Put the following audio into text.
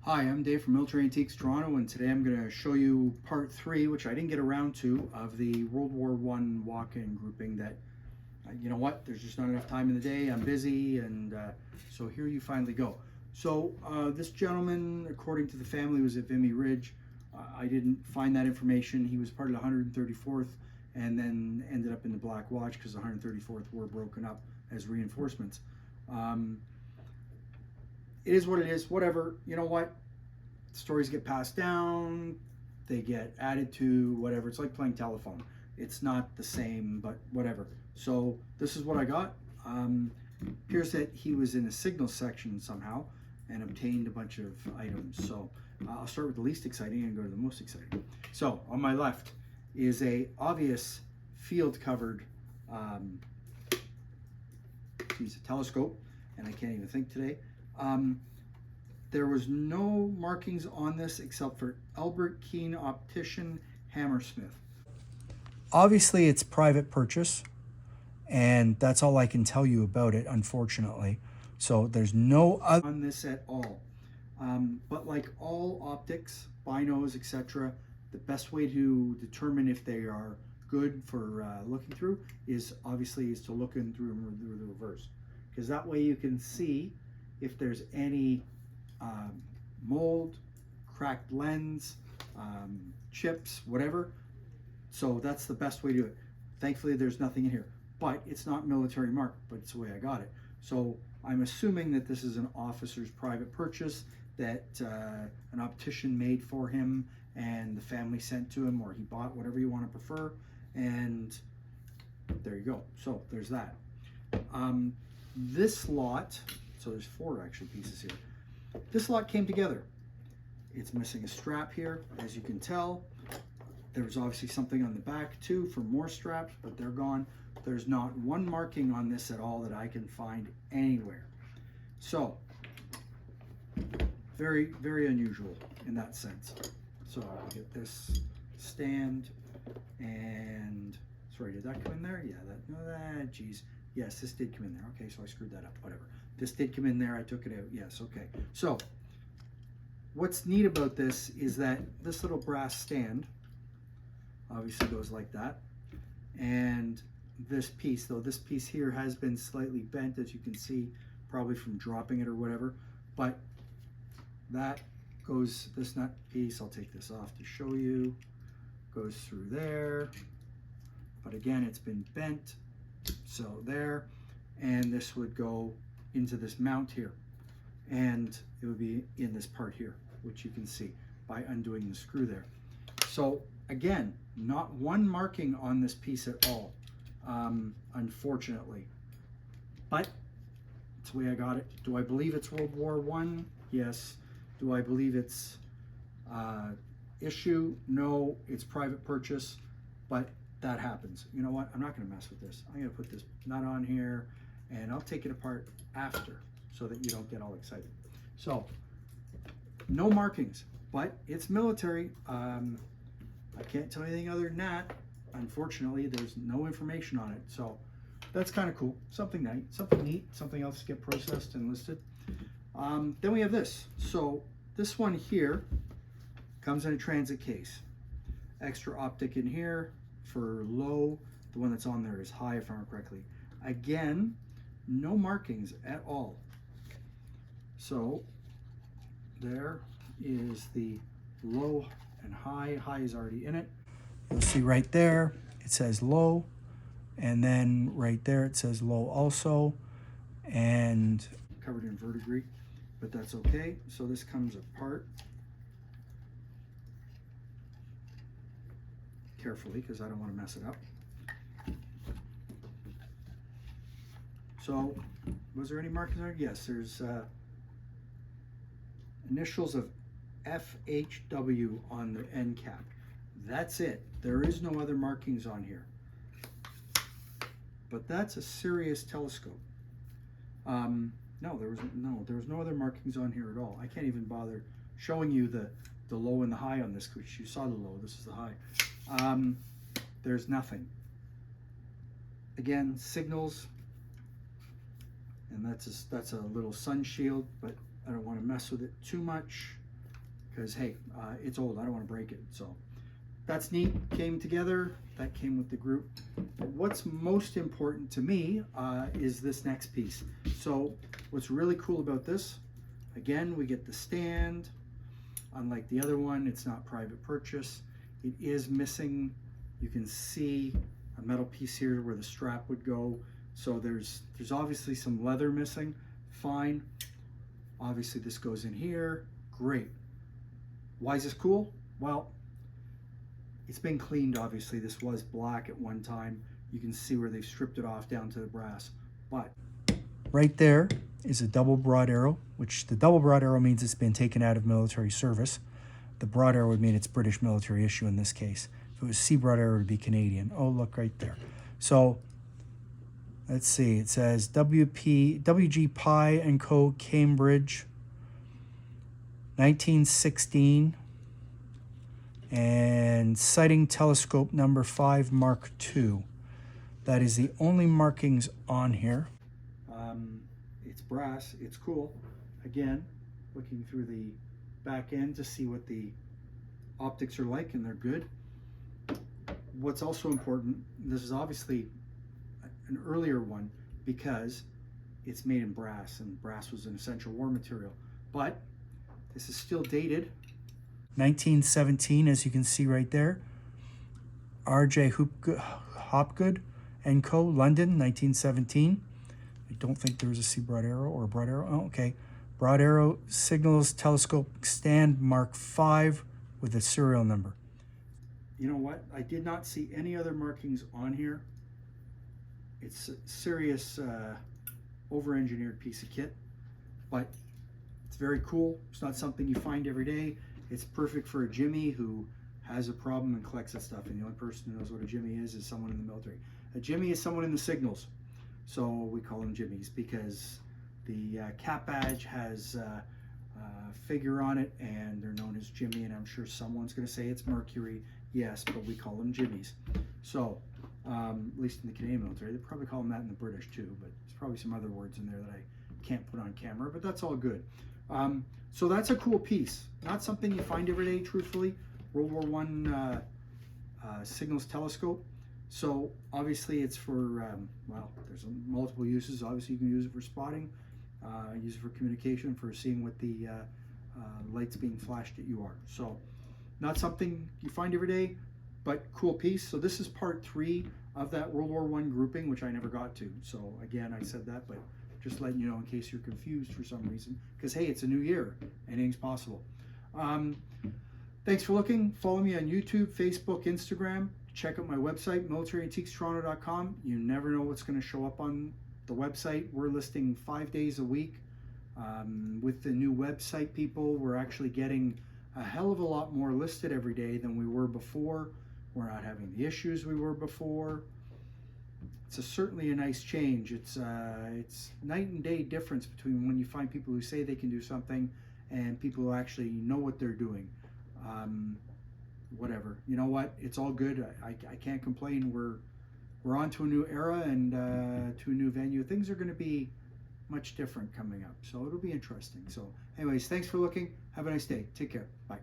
Hi, I'm Dave from Military Antiques Toronto, and today I'm going to show you part 3, which I didn't get around to, of the World War I walk-in grouping that, you know what, there's just not enough time in the day, I'm busy, and so here you finally go. So this gentleman, according to the family, was at Vimy Ridge. I didn't find that information. He was part of the 134th and then ended up in the Black Watch because the 134th were broken up as reinforcements. It is what it is, whatever. You know what? Stories get passed down, they get added to whatever. It's like playing telephone. It's not the same, but whatever. So this is what I got. Appears that he was in a signal section somehow and obtained a bunch of items. So I'll start with the least exciting and go to the most exciting. So on my left is a obvious field covered a telescope, and I can't even think today. There was no markings on this except for Albert Keane Optician Hammersmith. Obviously it's private purchase, and that's all I can tell you about it, unfortunately. So there's no other on this at all. But like all optics, binos, etc., the best way to determine if they are good for looking through is obviously to look in through the reverse, because that way you can see if there's any mold, cracked lens, chips, whatever. So that's the best way to do it. Thankfully there's nothing in here, but it's not military marked, but it's the way I got it. So I'm assuming that this is an officer's private purchase that an optician made for him and the family sent to him, or he bought, whatever you want to prefer, and there you go. So there's that. This lot, so there's 4 actually pieces here. This lot came together. It's missing a strap here, as you can tell. There's obviously something on the back too for more straps, but they're gone. There's not one marking on this at all that I can find anywhere. So, very, very unusual in that sense. So I'll get this stand, and sorry, did that come in there? Yeah, geez. Yes, this did come in there. Okay, so I screwed that up, whatever. This did come in there, I took it out, yes, okay. So, what's neat about this is that this little brass stand obviously goes like that. And this piece, though this piece here has been slightly bent, as you can see, probably from dropping it or whatever, but that goes, this nut piece, I'll take this off to show you, goes through there, but again, it's been bent, so there, and this would go into this mount here, and it would be in this part here, which you can see by undoing the screw there. So again, not one marking on this piece at all, unfortunately, but it's the way I got it. Do I believe it's World War I? Yes. Do I believe it's issue? No, it's private purchase, but that happens. You know what? I'm not going to mess with this. I'm going to put this nut on here, and I'll take it apart after so that you don't get all excited. So, no markings, but it's military. I can't tell you anything other than that. Unfortunately, there's no information on it. So, that's kind of cool. Something neat, something else to get processed and listed. Then we have this. So, this one here comes in a transit case. Extra optic in here for low. The one that's on there is high, if I remember correctly. Again, no markings at all. So there is the low and high. High is already in it. You'll see right there, it says low. And then right there, it says low also. And covered in verdigris, but that's okay. So this comes apart carefully because I don't want to mess it up. So, was there any markings there? Yes, there's initials of FHW on the end cap. That's it. There is no other markings on here. But that's a serious telescope. No, there was no other markings on here at all. I can't even bother showing you the low and the high on this, because you saw the low. This is the high. There's nothing. Again, signals. And that's a little sun shield, but I don't want to mess with it too much. because hey, it's old. I don't want to break it. So that's neat. Came together. That came with the group. But what's most important to me is this next piece. So what's really cool about this, again, we get the stand. Unlike the other one, it's not private purchase. It is missing, you can see a metal piece here where the strap would go. So there's obviously some leather missing. Fine. Obviously this goes in here. Great. Why is this cool? Well, it's been cleaned, obviously. This was black at one time. You can see where they've stripped it off down to the brass. But right there is a double broad arrow, which the double broad arrow means it's been taken out of military service. The broad arrow would mean it's British military issue in this case. If it was C broad arrow, it would be Canadian. Oh, look right there. So let's see. It says WG Pye and Co. Cambridge, 1916. And sighting telescope number 5 Mark II. That is the only markings on here. It's brass, it's cool. Again, looking through the back end to see what the optics are like, and they're good. What's also important, this is obviously an earlier one because it's made in brass, and brass was an essential war material. But this is still dated 1917, as you can see right there. R.J. Hopgood and Co., London, 1917. I don't think there was a C broad arrow or a broad arrow. Oh, okay. Broad arrow signals telescope stand Mark V with a serial number. You know what? I did not see any other markings on here. It's a serious over-engineered piece of kit, but it's very cool. It's not something you find every day. It's perfect for a Jimmy who has a problem and collects that stuff, and the only person who knows what a Jimmy is someone in the military. A Jimmy is someone in the signals, so we call them Jimmies because the cap badge has a figure on it, and they're known as Jimmy, and I'm sure someone's going to say it's Mercury. Yes, but we call them Jimmies. So, at least in the Canadian military, they probably call them that in the British too, but there's probably some other words in there that I can't put on camera, but that's all good. So that's a cool piece. Not something you find every day, truthfully. World War I signals telescope. So obviously it's for, well, there's multiple uses. Obviously you can use it for spotting, use it for communication, for seeing what the lights being flashed at you are. So not something you find every day, but cool piece. So this is part 3 of that World War I grouping, which I never got to. So again, I said that, but just letting you know in case you're confused for some reason, because hey, it's a new year, anything's possible. Thanks for looking. Follow me on YouTube, Facebook, Instagram. Check out my website, militaryAntiquestoronto.com. You never know what's going to show up on the website. We're listing 5 days a week. With the new website, people, we're actually getting a hell of a lot more listed every day than we were before. We're not having the issues we were before. It's certainly a nice change. It's night and day difference between when you find people who say they can do something and people who actually know what they're doing. Whatever, you know what? It's all good. I can't complain. We're on to a new era and to a new venue. Things are going to be much different coming up, so it'll be interesting. So, anyways, thanks for looking. Have a nice day. Take care. Bye.